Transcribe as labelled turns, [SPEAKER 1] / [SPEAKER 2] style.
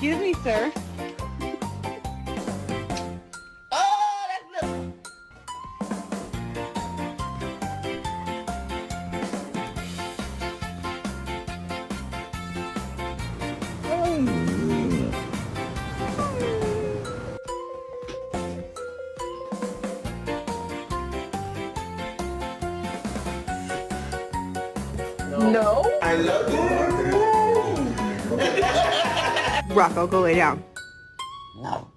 [SPEAKER 1] Excuse me, sir.
[SPEAKER 2] Oh, that's little.
[SPEAKER 1] No.
[SPEAKER 2] I love you.
[SPEAKER 1] Rocco, go lay down.
[SPEAKER 2] No.